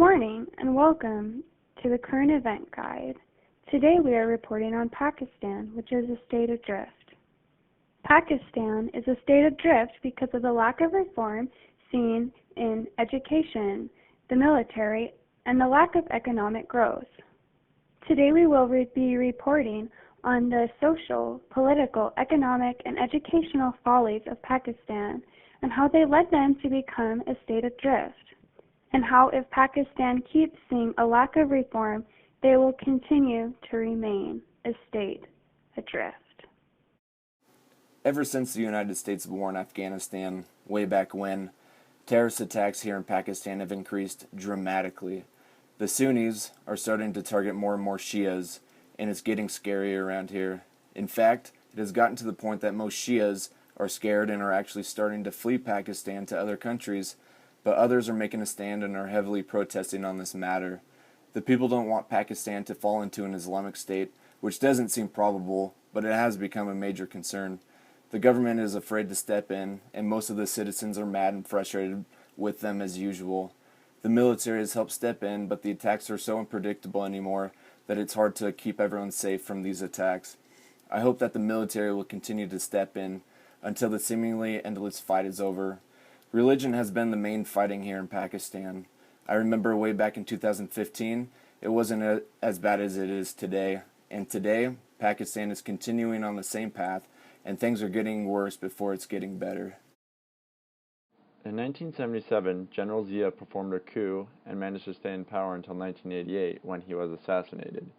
morning and welcome to the Current Event Guide. Today we are reporting on Pakistan, which is a state adrift. Pakistan is a state adrift because of the lack of reform seen in education, the military, and the lack of economic growth. Today we will be reporting on the social, political, economic, and educational follies of Pakistan and how they led them to become a state adrift, and how if Pakistan keeps seeing a lack of reform, they will continue to remain a state adrift. Ever since the United States war in Afghanistan, way back when, terrorist attacks here in Pakistan have increased dramatically. The Sunnis are starting to target more and more Shias, and it's getting scary around here. In fact, it has gotten to the point that most Shias are scared and are actually starting to flee Pakistan to other countries, but others are making a stand and are heavily protesting on this matter. The people don't want Pakistan to fall into an Islamic state, which doesn't seem probable, but it has become a major concern. The government is afraid to step in, and most of the citizens are mad and frustrated with them as usual. The military has helped step in, but the attacks are so unpredictable anymore that it's hard to keep everyone safe from these attacks. I hope that the military will continue to step in until the seemingly endless fight is over. Religion has been the main fighting here in Pakistan. I remember way back in 2015, it wasn't as bad as it is today. And today, Pakistan is continuing on the same path, and things are getting worse before it's getting better. In 1977, General Zia performed a coup and managed to stay in power until 1988 when he was assassinated.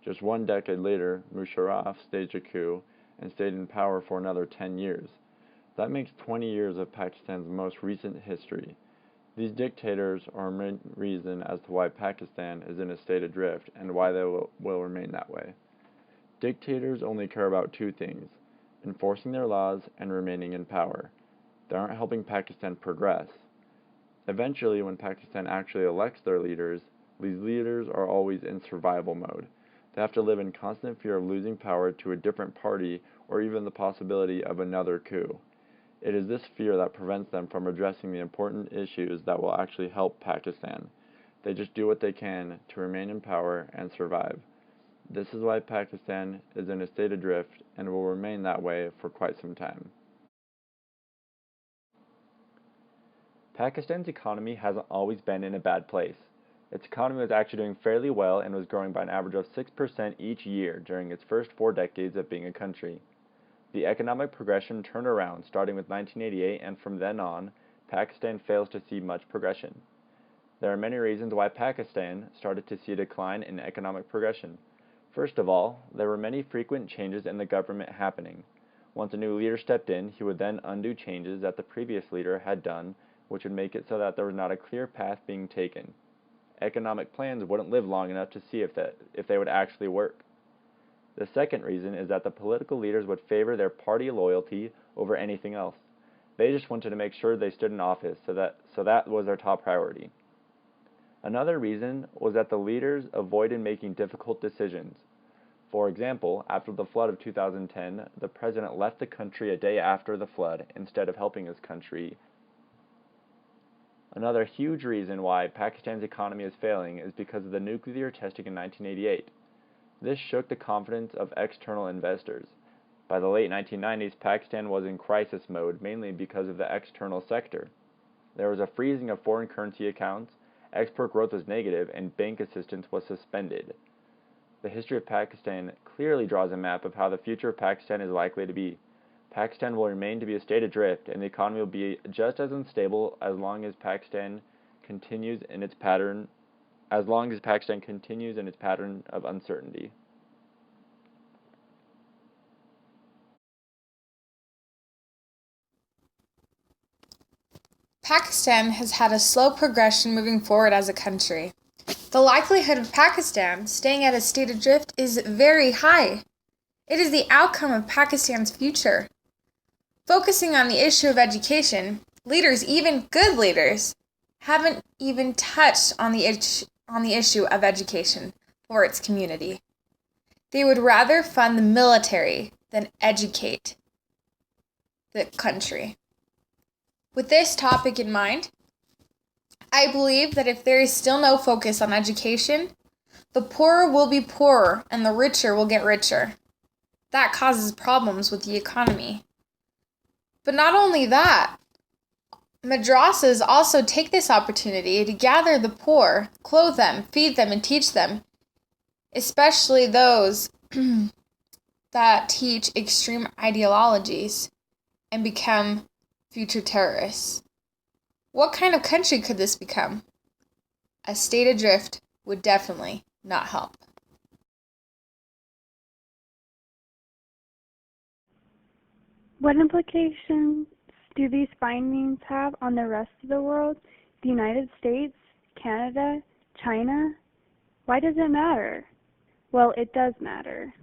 Just one decade later, Musharraf staged a coup and stayed in power for another 10 years. That makes 20 years of Pakistan's most recent history. These dictators are a main reason as to why Pakistan is in a state adrift and why they will remain that way. Dictators only care about two things: enforcing their laws and remaining in power. They aren't helping Pakistan progress. Eventually, when Pakistan actually elects their leaders, these leaders are always in survival mode. They have to live in constant fear of losing power to a different party or even the possibility of another coup. It is this fear that prevents them from addressing the important issues that will actually help Pakistan. They just do what they can to remain in power and survive. This is why Pakistan is in a state adrift and will remain that way for quite some time. Pakistan's economy hasn't always been in a bad place. Its economy was actually doing fairly well and was growing by an average of 6% each year during its first 4 decades of being a country. The economic progression turned around starting with 1988, and from then on, Pakistan fails to see much progression. There are many reasons why Pakistan started to see a decline in economic progression. First of all, there were many frequent changes in the government happening. Once a new leader stepped in, he would then undo changes that the previous leader had done, which would make it so that there was not a clear path being taken. Economic plans wouldn't live long enough to see if they would actually work. The second reason is that the political leaders would favor their party loyalty over anything else. They just wanted to make sure they stood in office, so that was their top priority. Another reason was that the leaders avoided making difficult decisions. For example, after the flood of 2010, the president left the country a day after the flood instead of helping his country. Another huge reason why Pakistan's economy is failing is because of the nuclear testing in 1988. This shook the confidence of external investors. By the late 1990s, Pakistan was in crisis mode, mainly because of the external sector. There was a freezing of foreign currency accounts, export growth was negative, and bank assistance was suspended. The history of Pakistan clearly draws a map of how the future of Pakistan is likely to be. Pakistan will remain to be a state adrift, and the economy will be just as unstable as long as Pakistan continues in its pattern of uncertainty. Pakistan has had a slow progression moving forward as a country. The likelihood of Pakistan staying at a state adrift is very high. It is the outcome of Pakistan's future. Focusing on the issue of education, leaders, even good leaders, haven't even touched on the issue of education for its community. They would rather fund the military than educate the country. With this topic in mind, I believe that if there is still no focus on education, the poorer will be poorer and the richer will get richer. That causes problems with the economy. But not only that, madrasas also take this opportunity to gather the poor, clothe them, feed them, and teach them, especially those that teach extreme ideologies and become future terrorists. What kind of country could this become? A state adrift would definitely not help. What implications do these findings have on the rest of the world, the United States, Canada, China? Why does it matter? Well, it does matter.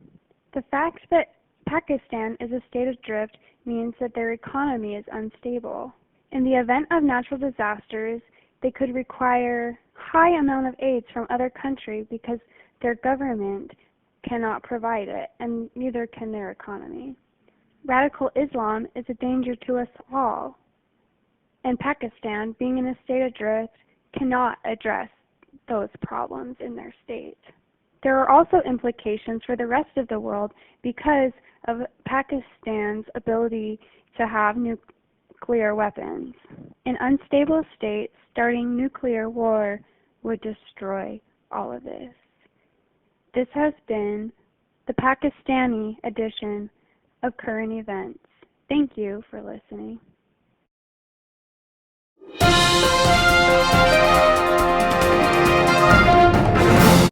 The fact that Pakistan is a state adrift means that their economy is unstable. In the event of natural disasters, they could require high amount of aid from other countries because their government cannot provide it, and neither can their economy. Radical Islam is a danger to us all, and Pakistan, being in a state adrift, cannot address those problems in their state. There are also implications for the rest of the world because of Pakistan's ability to have nuclear weapons. In unstable states, starting nuclear war would destroy all of this. This has been the Pakistani edition of Current Events. Thank you for listening.